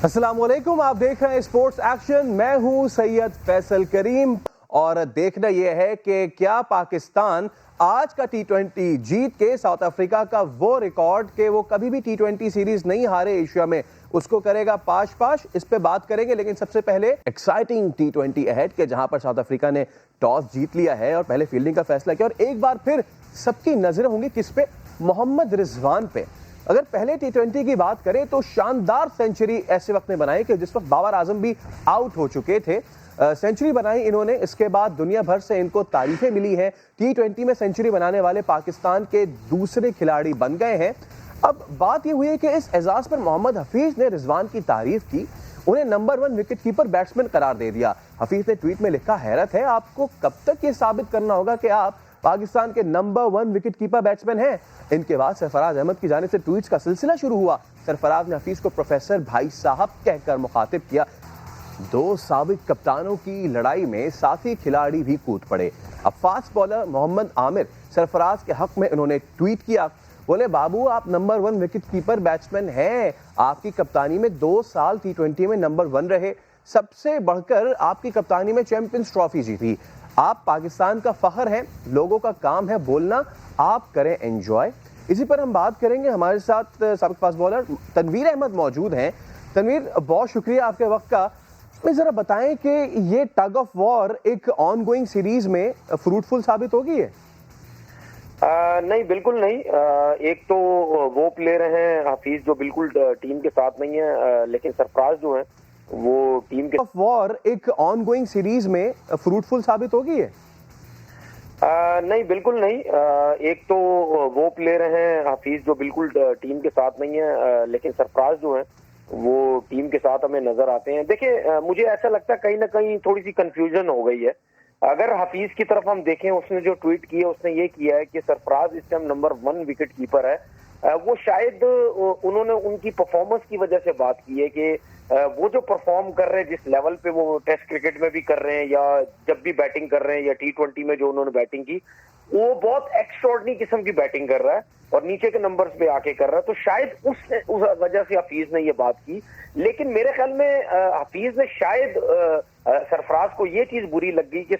अस्सलामुअलैकुम, आप देख रहे हैं स्पोर्ट्स एक्शन। मैं हूं सैयद फैसल करीम और देखना यह है कि क्या पाकिस्तान आज का टी20 जीत के साउथ अफ्रीका का वो रिकॉर्ड कि वो कभी भी टी20 सीरीज नहीं हारे एशिया में, उसको करेगा पाश पाश। इस पे बात करेंगे, लेकिन सबसे पहले एक्साइटिंग टी20 अहेड के जहां पर साउथ अफ्रीका ने टॉस जीत लिया है और पहले फील्डिंग का फैसला किया और एक बार फिर सबकी नजरें होंगी किस पे? मोहम्मद रिजवान पे। अगर पहले टी20 की बात करें तो शानदार सेंचुरी ऐसे वक्त में बनाई कि जिस वक्त बाबर आजम भी आउट हो चुके थे। सेंचुरी बनाई इन्होंने, इसके बाद दुनिया भर से इनको तारीफें मिली हैं। टी20 में सेंचुरी बनाने वाले पाकिस्तान के दूसरे खिलाड़ी बन गए हैं। अब बात यह हुई है कि इस एजाज पर मोहम्मद हफीज ने रिजवान की तारीफ की, उन्हें नंबर 1 विकेट कीपर बैट्समैन करार दे दिया। हफीज ने ट्वीट में लिखा, हैरत है आपको कब तक ये साबित करना होगा कि आप पाकिस्तान के नंबर 1 विकेट कीपर बैट्समैन हैं। इनके बाद सरफराज अहमद की जानिब से ट्वीट्स का सिलसिला शुरू हुआ। सरफराज ने हफीज को प्रोफेसर भाई साहब कहकर मुखातिब किया। दो साबिक कप्तानों की लड़ाई में साथी खिलाड़ी भी कूद पड़े। अब फास्ट बॉलर मोहम्मद आमिर सरफराज के हक में उन्होंने ट्वीट किया, बोले बाबू आप नंबर 1 विकेट कीपर बैट्समैन हैं, आपकी कप्तानी में 2 साल टी20 में नंबर 1 रहे, सबसे बढ़कर आपकी कप्तानी में चैंपियंस ट्रॉफी जीती। आप पाकिस्तान का फख्र हैं, लोगों का काम है बोलना, आप करें एंजॉय। इसी पर हम बात करेंगे। हमारे साथ साबिक फास्ट बॉलर तनवीर अहमद मौजूद हैं। तनवीर, बहुत शुक्रिया आपके वक्त का। मैं जरा बताएं कि ये टग ऑफ वॉर एक ऑनगोइंग सीरीज में फ्रूटफुल साबित होगी है? नहीं, बिल्कुल नहीं। एक तो वो प्लेयर हैं हफीज जो बिल्कुल टीम के साथ नहीं है, लेकिन सरफराज जो है वो टीम के वॉर एक ऑनगोइंग सीरीज में फ्रूटफुल साबित होगी है? नहीं, बिल्कुल नहीं। एक तो वो प्लेयर हैं हफीज जो बिल्कुल टीम के साथ नहीं है, लेकिन सरफराज जो है वो टीम के साथ हमें नजर आते हैं। देखिए, मुझे ऐसा लगता है कहीं ना कहीं थोड़ी सी कंफ्यूजन हो गई है। अगर हफीज की तरफ हम देखें, उसने जो ट्वीट किया उसने ये किया है कि सरफराज इस टाइम नंबर 1 विकेट कीपर है। वो शायद उन्होंने उनकी परफॉर्मेंस की वजह से बात की है कि वो जो परफॉर्म कर रहे हैं, जिस लेवल पे वो टेस्ट क्रिकेट में भी कर रहे हैं या जब भी बैटिंग कर रहे हैं या टी20 में जो उन्होंने बैटिंग की, वो बहुत एक्स्ट्राऑर्डिनरी किस्म की बैटिंग कर रहा है और नीचे के नंबर्स पे आके कर रहा है। तो शायद उस वजह से हफीज ने ये बात की। लेकिन मेरे ख्याल में हफीज ने शायद सरफराज को ये चीज बुरी लग गई कि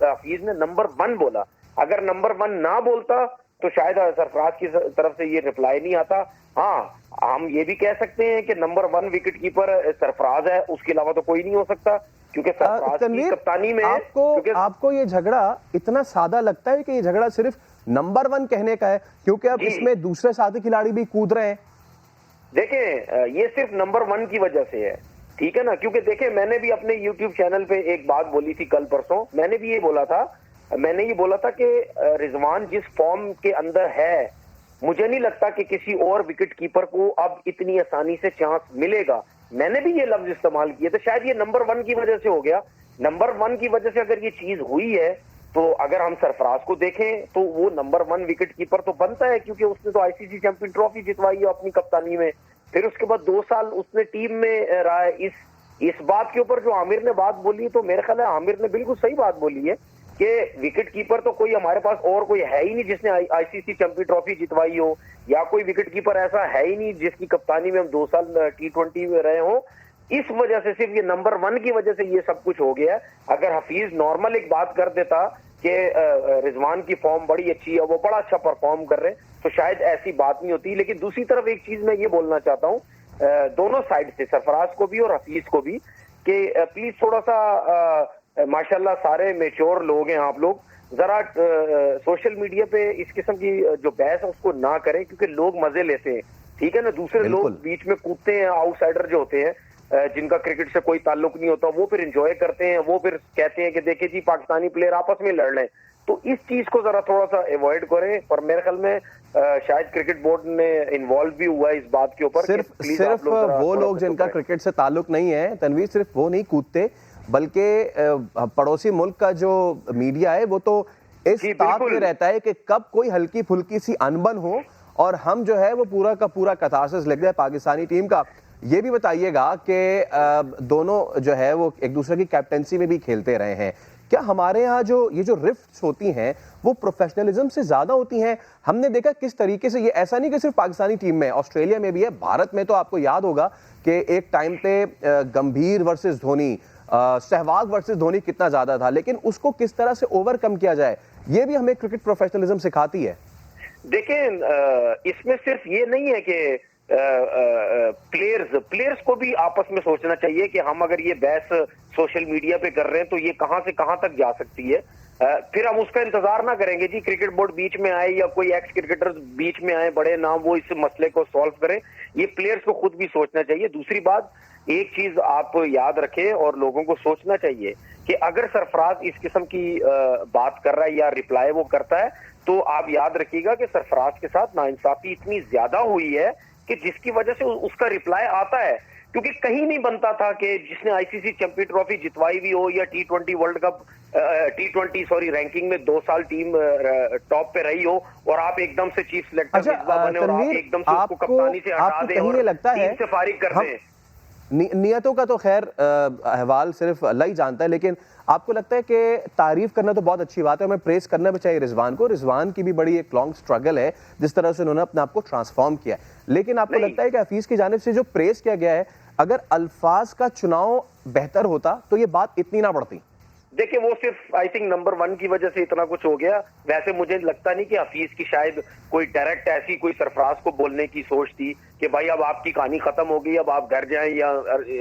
हफीज ने नंबर 1 बोला। अगर नंबर 1 ना बोलता तो शायद सरफराज की तरफ से ये रिप्लाई नहीं आता। हाँ, हम ये भी कह सकते हैं कि नंबर 1 विकेट कीपर सरफराज है, उसके अलावा तो कोई नहीं हो सकता, क्योंकि सरफराज की कप्तानी में आपको ये झगड़ा इतना सादा लगता है कि ये झगड़ा सिर्फ नंबर 1 कहने का है, क्योंकि अब इसमें दूसरे साथी खिलाड़ी भी कूद रहे हैं? देखें, ये सिर्फ नंबर 1 की वजह से है, ठीक है ना। क्योंकि देखें, मैंने भी अपने यूट्यूब चैनल पे एक बात बोली थी कल परसों। मैंने ये बोला था कि रिजवान जिस फॉर्म के अंदर है, मुझे नहीं लगता कि किसी और विकेट कीपर को अब इतनी आसानी से चांस मिलेगा। मैंने भी ये लफ्ज इस्तेमाल किए, तो शायद ये नंबर 1 की वजह से हो गया। नंबर 1 की वजह से अगर ये चीज हुई है, तो अगर हम सरफराज को देखें तो वो नंबर 1 विकेट कीपर तो बनता है, क्योंकि उसने तो आईसीसी चैंपियन ट्रॉफी जितवाई है अपनी कप्तानी में। फिर उसके बाद 2 साल उसने टीम में रहा है। इस बात के ऊपर जो आमिर ने बात बोली, तो मेरे ख्याल है आमिर ने बिल्कुल सही बात बोली है कि विकेट कीपर तो कोई हमारे पास और कोई है ही नहीं जिसने आईसीसी चैंपियन ट्रॉफी जितवाई हो, या कोई विकेट कीपर ऐसा है ही नहीं जिसकी कप्तानी में हम 2 साल टी20 में रहे हो। इस वजह से, सिर्फ ये नंबर 1 की वजह से ये सब कुछ हो गया है। अगर हफीज नॉर्मल एक बात कर देता कि रिजवान की फॉर्म बड़ी अच्छी है, वो बड़ा अच्छा परफॉर्म कर रहे हैं, तो शायद ऐसी बात नहीं होती। लेकिन दूसरी तरफ एक चीज मैं ये बोलना चाहता हूँ दोनों साइड से, सरफराज को भी और हफीज को भी, कि प्लीज थोड़ा सा माशाल्लाह सारे मेच्योर लोग हैं आप लोग, जरा सोशल मीडिया पे इस किस्म की जो बहस है उसको ना करें, क्योंकि लोग मजे लेते हैं, ठीक है ना। दूसरे लोग बीच में कूदते हैं, आउटसाइडर जो होते हैं जिनका क्रिकेट से कोई ताल्लुक नहीं होता, वो फिर एंजॉय करते हैं, वो फिर कहते हैं कि देखिए जी पाकिस्तानी प्लेयर आपस में लड़ रहे हैं। तो इस चीज को जरा थोड़ा सा अवॉइड करें। और मेरे ख्याल में शायद क्रिकेट बोर्ड ने इन्वॉल्व भी हुआ है इस बात के ऊपर। सिर्फ वो लोग जिनका क्रिकेट से ताल्लुक नहीं है तनवीर, सिर्फ वो नहीं कूदते, बल्कि पड़ोसी मुल्क का जो मीडिया है वो तो इस ताक में रहता है कि कब कोई हल्की फुल्की सी अनबन हो और हम जो है वो पूरा का पूरा कतारसिस लग जाए पाकिस्तानी टीम का। ये भी बताइएगा कि दोनों जो है वो एक दूसरे की कैप्टेंसी में भी खेलते रहे हैं, क्या हमारे यहाँ जो ये जो रिफ्ट्स होती हैं वो प्रोफेशनलिज्म से ज़्यादा होती हैं? हमने देखा किस तरीके से, ये ऐसा नहीं कि सिर्फ पाकिस्तानी टीम में, ऑस्ट्रेलिया में भी है, भारत में तो आपको याद होगा कि एक टाइम पे गंभीर वर्सेस धोनी, सहवाग वर्सेस धोनी कितना ज़्यादा था, लेकिन उसको किस तरह से ओवरकम किया जाए, ये भी हमें क्रिकेट प्रोफेशनलिज्म सिखाती है। देखिए, इसमें सिर्फ ये नहीं है कि प्लेयर्स को भी आपस में सोचना चाहिए कि हम अगर ये बहस सोशल मीडिया पे कर रहे हैं तो ये कहां से कहां तक जा सकती है। फिर हम उसका इंतजार ना करेंगे जी क्रिकेट बोर्ड बीच में आए या कोई एक्स क्रिकेटर बीच में आए, बड़े नाम, वो इस मसले को सॉल्व करें। ये प्लेयर्स को खुद भी सोचना चाहिए। दूसरी बात, एक चीज आप याद रखें और लोगों को सोचना चाहिए कि अगर सरफराज इस किस्म की बात कर रहा है या रिप्लाई वो करता है, तो आप याद रखिएगा कि सरफराज के साथ नाइंसाफी इतनी ज्यादा हुई है कि जिसकी वजह से उसका रिप्लाई आता है। क्योंकि कहीं नहीं बनता था कि जिसने आईसीसी चैंपियन ट्रॉफी जितवाई भी हो या टी20 वर्ल्ड कप टी20 रैंकिंग में 2 साल टीम टॉप पे रही हो और आप एकदम से चीफ सिलेक्टर बने और आप एकदम से उसको कप्तानी से हटा दें और टीम से फारिग कर दें। नियतों का तो खैर अहवाल सिर्फ अल्लाह ही जानता है, लेकिन आपको लगता है कि तारीफ करना तो बहुत अच्छी बात है, हमें प्रेस करना भी चाहिए रिजवान को। रिजवान की भी बड़ी एक लॉन्ग स्ट्रगल है जिस तरह से उन्होंने अपने आप को ट्रांसफॉर्म किया है, लेकिन आपको लगता है कि हफीज की जानिब से जो प्रेस किया गया है, अगर अल्फाज का चुनाव बेहतर होता तो ये बात इतनी ना बढ़ती? देखिए, वो सिर्फ आई थिंक नंबर 1 की वजह से इतना कुछ हो गया। वैसे मुझे लगता नहीं कि हफीज की शायद कोई डायरेक्ट ऐसी कोई सरफराज को बोलने की सोच थी कि भाई अब आपकी कहानी खत्म हो गई, अब आप घर जाएं या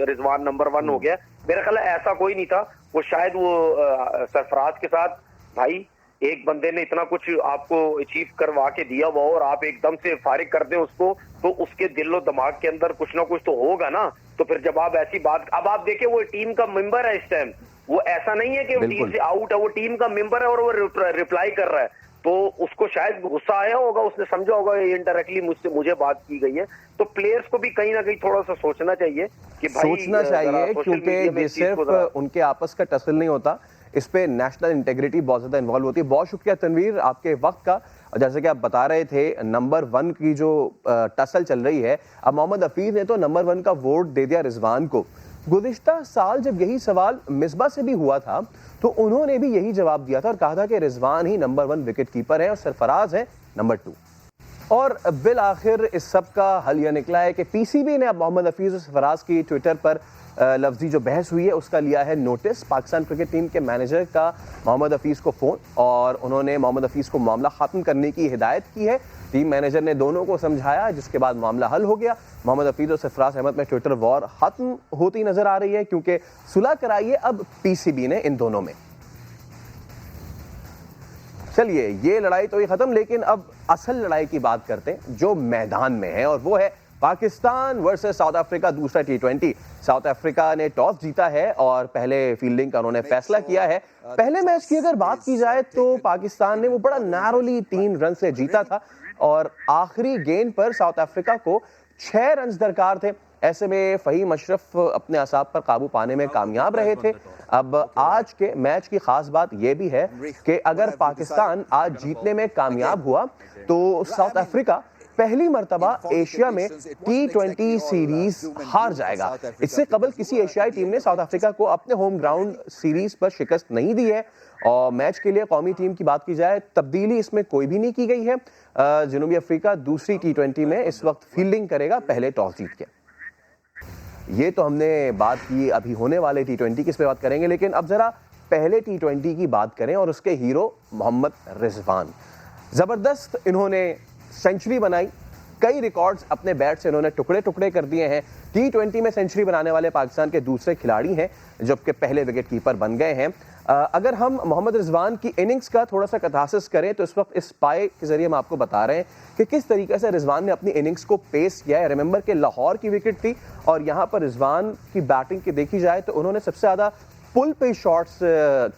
रिजवान नंबर 1 हो गया। मेरा ख्याल है ऐसा कोई नहीं था। वो शायद वो सरफराज के साथ, भाई एक बंदे ने इतना कुछ आपको अचीव करवा के दिया हुआ और आप एकदम से फारिग कर दें उसको, तो उसके दिलो दिमाग के अंदर कुछ ना कुछ तो होगा ना। तो फिर जब आप ऐसी बात, अब आप देखें वो टीम का मेंबर है इस टाइम, वो ऐसा नहीं है कि वो टीम से आउट है, वो टीम का मेंबर है और वो रिप्लाई कर रहा है। तो उसको शायद गुस्सा आया होगा, उसने समझा होगा ये इनडायरेक्टली मुझे बात की गई है। तो प्लेयर्स को भी कहीं ना कहीं थोड़ा सा सोचना चाहिए कि भाई सोचना चाहिए, क्योंकि ये सिर्फ उनके आपस का टसल नहीं होता, इस पे नेशनल इंटेग्रिटी बहुत ज्यादा इन्वॉल्व होती है। बहुत शुक्रिया तनवीर आपके वक्त का। जैसे कि आप बता रहे थे, नंबर 1 की जो टसल चल रही है, अब मोहम्मद हफीज ने तो नंबर 1 का वोट दे दिया रिजवान को। गुज़िश्ता साल जब यही सवाल मिसबा से भी हुआ था तो उन्होंने भी यही जवाब दिया था और कहा था कि रिजवान ही नंबर 1 विकेट कीपर है और सरफराज है नंबर 2। और बिल आखिर इस सब का हल यह निकला है कि पीसीबी ने अब मोहम्मद हफीज और सरफराज की ट्विटर पर लफ्जी जो बहस हुई है उसका लिया है नोटिस। पाकिस्तान क्रिकेट टीम के मैनेजर का मोहम्मद हफीज को फोन और उन्होंने मोहम्मद हफीज को मामला खत्म करने की हिदायत की है। टीम मैनेजर ने दोनों को समझाया, जिसके बाद मामला हल हो गया। मोहम्मद हफीज और सरफराज अहमद में ट्विटर वॉर खत्म होती नजर आ रही है, क्योंकि सुलह कराई है अब पीसीबी ने इन दोनों में। चलिए, ये लड़ाई तो ही खत्म, लेकिन अब असल लड़ाई की बात करते हैं जो मैदान में है, और वो है पाकिस्तान वर्सेस साउथ अफ्रीका, दूसरा टी20। साउथ अफ्रीका ने टॉस जीता है और पहले फील्डिंग का उन्होंने फैसला किया है। पहले मैच की अगर बात की जाए तो पाकिस्तान ने वो बड़ा नैरोली 3 रन से जीता था और आखिरी गेंद पर साउथ अफ्रीका को 6 रन दरकार थे। ऐसे में फहीम अशरफ अपने असाब पर काबू पाने में कामयाब रहे थे। अब आज के मैच की खास बात यह भी है कि अगर पाकिस्तान आज जीतने में कामयाब हुआ तो साउथ अफ्रीका पहली मर्तबा एशिया में टी20 सीरीज हार जाएगा। इससे कबल किसी एशियाई टीम ने साउथ अफ्रीका को अपने होम ग्राउंड सीरीज पर शिकस्त नहीं दी है। और मैच के लिए कौमी टीम की बात की जाए, तब्दीली इसमें कोई भी नहीं की गई है। जनूबी अफ्रीका दूसरी टी20 में इस वक्त फील्डिंग करेगा पहले टॉस जीत के। ये तो हमने बात की अभी होने वाले टी20 की, इस पे बात करेंगे, लेकिन अब जरा पहले टी20 की बात करें और उसके हीरो मोहम्मद रिजवान। जबरदस्त इन्होंने सेंचुरी बनाई, कई रिकॉर्ड्स अपने बैट से इन्होंने टुकड़े टुकड़े कर दिए हैं। टी20 में सेंचुरी बनाने वाले पाकिस्तान के दूसरे खिलाड़ी हैं, जबकि पहले विकेट कीपर बन गए हैं। अगर हम मोहम्मद रिजवान की इनिंग्स का थोड़ा सा कथासिस करें तो इस वक्त इस पाए के जरिए हम आपको बता रहे हैं कि किस तरीके से रिजवान ने अपनी इनिंग्स को पेश किया है। रिमेंबर के लाहौर की विकेट थी और यहाँ पर रिजवान की बैटिंग की देखी जाए तो उन्होंने सबसे ज़्यादा पुल पे शॉट्स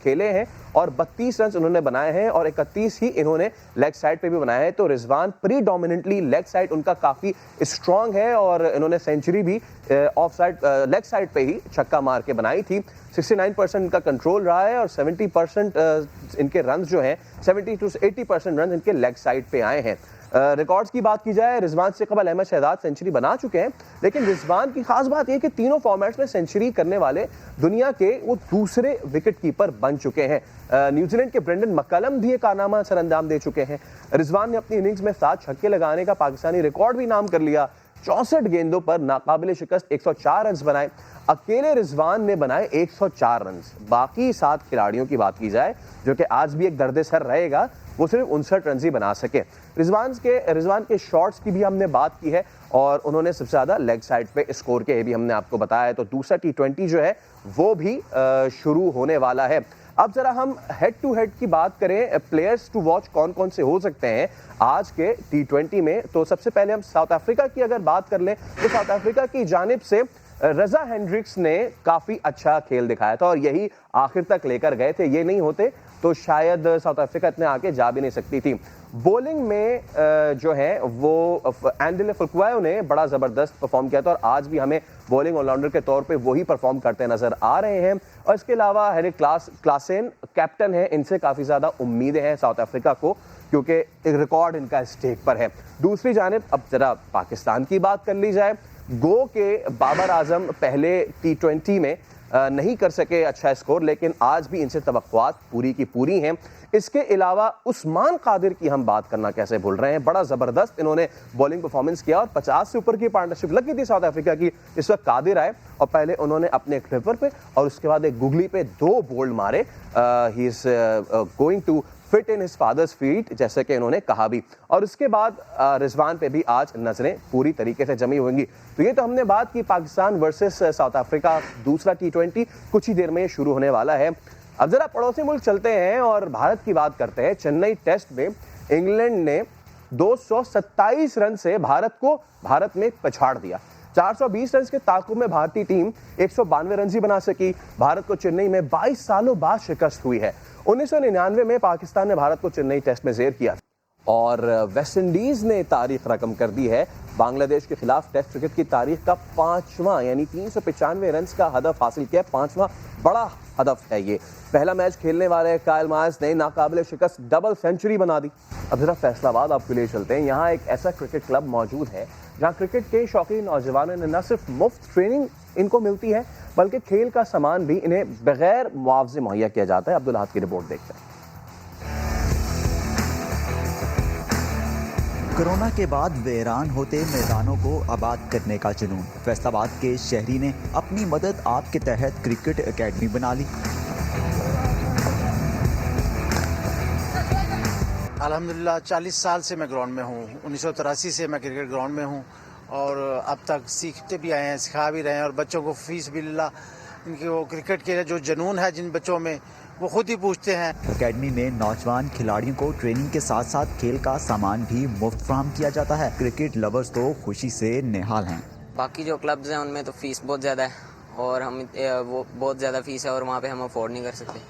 खेले हैं और 32 रन उन्होंने बनाए हैं और 31 ही इन्होंने लेग साइड पे भी बनाए हैं। तो रिजवान प्रीडोमिनेंटली लेग साइड उनका काफ़ी स्ट्रॉन्ग है और इन्होंने सेंचुरी भी ऑफ साइड लेग साइड पे ही छक्का मार के बनाई थी। 69% इनका कंट्रोल रहा है और 70% इनके रन जो हैं 70 to 80% रन इनके लेग साइड पे आए हैं। रिकॉर्ड्स की बात की जाए, रिजवान से कबल अहमद शहजाद सेंचुरी बना चुके हैं, लेकिन रिजवान की खास बात यह कि तीनों फॉर्मेट्स में सेंचुरी करने वाले दुनिया के वो दूसरे विकेट कीपर बन चुके हैं। न्यूजीलैंड के ब्रेंडन मक्कलम भी ये कारनामा सर अंजाम दे चुके हैं। रिजवान ने अपनी इनिंग्स में 7 छक्के लगाने का पाकिस्तानी रिकॉर्ड भी नाम कर लिया। 64 गेंदों पर नाकाबिले शिकस्त 104 रन बनाए। अकेले रिजवान ने बनाए 104 रन। बाकी 7 खिलाड़ियों की बात की जाए, जो कि आज भी एक दर्द-ए-सर रहेगा, वो सिर्फ 59 रन ही बना सके। रिजवान के शॉट्स की भी हमने बात की है और उन्होंने सबसे ज्यादा लेग साइड पे स्कोर किए भी हमने आपको बताया है। तो दूसरा T20 जो है वो भी शुरू होने वाला है। अब जरा हम हेड टू हेड की बात करें, प्लेयर्स टू वॉच कौन कौन से हो सकते हैं आज के T20 में। तो सबसे पहले हम साउथ अफ्रीका की अगर बात कर लें तो साउथ अफ्रीका की जानिब से रजा हेंड्रिक्स ने काफी अच्छा खेल दिखाया था और यही आखिर तक लेकर गए थे। ये नहीं होते तो शायद साउथ अफ्रीका इतने आगे जा भी नहीं सकती थी। बॉलिंग में जो है वो एंडेले फुल्क्वायो ने बड़ा जबरदस्त परफॉर्म किया था और आज भी हमें बॉलिंग ऑलराउंडर के तौर पे वही परफॉर्म करते नजर आ रहे हैं। और इसके अलावा हेनरिक क्लासेन कैप्टन है, इनसे काफी ज्यादा उम्मीदें हैं साउथ अफ्रीका को, क्योंकि एक रिकॉर्ड इनका स्टेक पर है। दूसरी जानिब अब जरा पाकिस्तान की बात कर ली जाए। गो के बाबर आजम पहले T20 में नहीं कर सके अच्छा स्कोर, लेकिन आज भी इनसे तवक्कुआत पूरी की पूरी हैं। इसके अलावा उस्मान कादिर की हम बात करना कैसे भूल रहे हैं, बड़ा ज़बरदस्त इन्होंने बॉलिंग परफॉर्मेंस किया और 50 से ऊपर की पार्टनरशिप लगी थी साउथ अफ्रीका की। इस वक्त कादिर आए और पहले उन्होंने अपने एक फ्लिपर पे और उसके बाद एक गुगली पे 2 बोल्ड मारे। He is going to fit in his father's feet, जैसे कि इन्होंने कहा भी। और उसके बाद रिजवान पे भी आज नजरें पूरी तरीके से जमी होंगी। तो ये तो हमने बात की पाकिस्तान वर्सेस साउथ अफ्रीका, दूसरा T20 कुछ ही देर में शुरू होने वाला है। अब जरा पड़ोसी मुल्क चलते हैं और भारत की बात करते हैं। चेन्नई टेस्ट में इंग्लैंड ने 227 रन से भारत में पछाड़ दिया। 420 रन के ताकुब में भारतीय टीम 192 रन ही बना सकी। भारत को चेन्नई में 22 सालों बाद शिकस्त हुई है। 1999 में पाकिस्तान ने भारत को चेन्नई टेस्ट में ज़ेर किया और वेस्ट इंडीज ने तारीख रकम कर दी है। बांग्लादेश के खिलाफ टेस्ट क्रिकेट की तारीख का 5वां यानी 395 रन का हदफ हासिल किया। 5वां बड़ा हदफ है ये। पहला मैच खेलने वाले कायल मार्श ने नाकाबिले शिकस्त डबल सेंचुरी बना दी। अब जरा फैसलाबाद आपके लिए चलते हैं। यहाँ एक ऐसा क्रिकेट क्लब मौजूद है जहाँ क्रिकेट के शौकीन नौजवानों ने न सिर्फ मुफ्त ट्रेनिंग इनको मिलती है, बल्कि खेल का सामान भी इन्हें बगैर मुआवजे मुहैया किया जाता है। अब्दुल अहद की रिपोर्ट देखते हैं। कोरोना के बाद वीरान होते मैदानों को आबाद करने का जुनून। फैसलाबाद के शहरी ने अपनी मदद आप के तहत क्रिकेट एकेडमी बना ली। अल्हम्दुलिल्लाह 40 साल से मैं ग्राउंड में हूँ। 1983 से मैं क्रिकेट ग्राउंड में हूँ और अब तक सीखते भी आए हैं, सिखा भी रहे हैं और बच्चों को फीस बिल्ला इनके वो क्रिकेट के जो जुनून है जिन बच्चों में वो खुद ही पूछते हैं। एकेडमी में नौजवान खिलाड़ियों को ट्रेनिंग के साथ साथ खेल का सामान भी मुफ्त फराहम किया जाता है। क्रिकेट लवर्स तो खुशी से निहाल हैं। बाकी जो क्लब्स हैं उनमें तो फीस बहुत ज़्यादा है और हम वो बहुत ज़्यादा फीस है और वहाँ पे हम अफोर्ड नहीं कर सकते।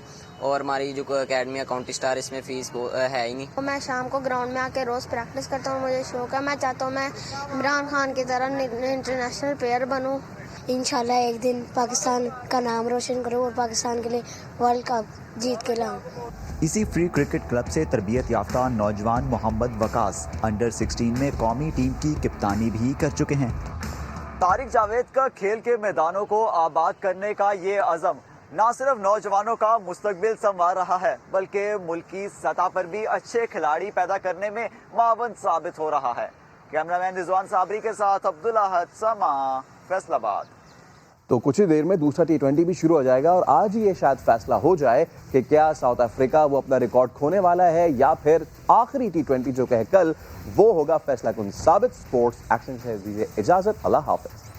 और हमारी जो एकेडमी है काउंटी स्टार, इसमें फीस है ही नहीं। मैं शाम को ग्राउंड में आके रोज़ प्रैक्टिस करता हूँ। मुझे शौक है, मैं चाहता हूँ मैं इमरान खान की तरह इंटरनेशनल प्लेयर बनूँ। इंशाल्लाह एक दिन पाकिस्तान का नाम रोशन करूँ और पाकिस्तान के लिए वर्ल्ड कप जीत के लाऊं। इसी फ्री क्रिकेट क्लब से तरबियत याफ्ता नौजवान मोहम्मद वकास अंडर 16 में कौमी टीम की कप्तानी भी कर चुके हैं। तारिक जावेद का खेल के मैदानों को आबाद करने का ये अज़म न सिर्फ नौजवानों का मुस्तकबिल संवार रहा है, बल्कि मुल्की सतह पर भी अच्छे खिलाड़ी पैदा करने में मावन साबित हो रहा है। कैमरामैन रिजवान साबरी के साथ अब्दुल अहद, समा, फैसलाबाद। तो कुछ ही देर में दूसरा T20 भी शुरू हो जाएगा और आज ही ये शायद फैसला हो जाए कि क्या साउथ अफ्रीका वो अपना रिकॉर्ड खोने वाला है या फिर आखिरी T20 जो कि है कल, वो होगा फैसला कुन साबित। स्पोर्ट्स एक्शन से दीजिए इजाजत। अल्लाह हाफिज।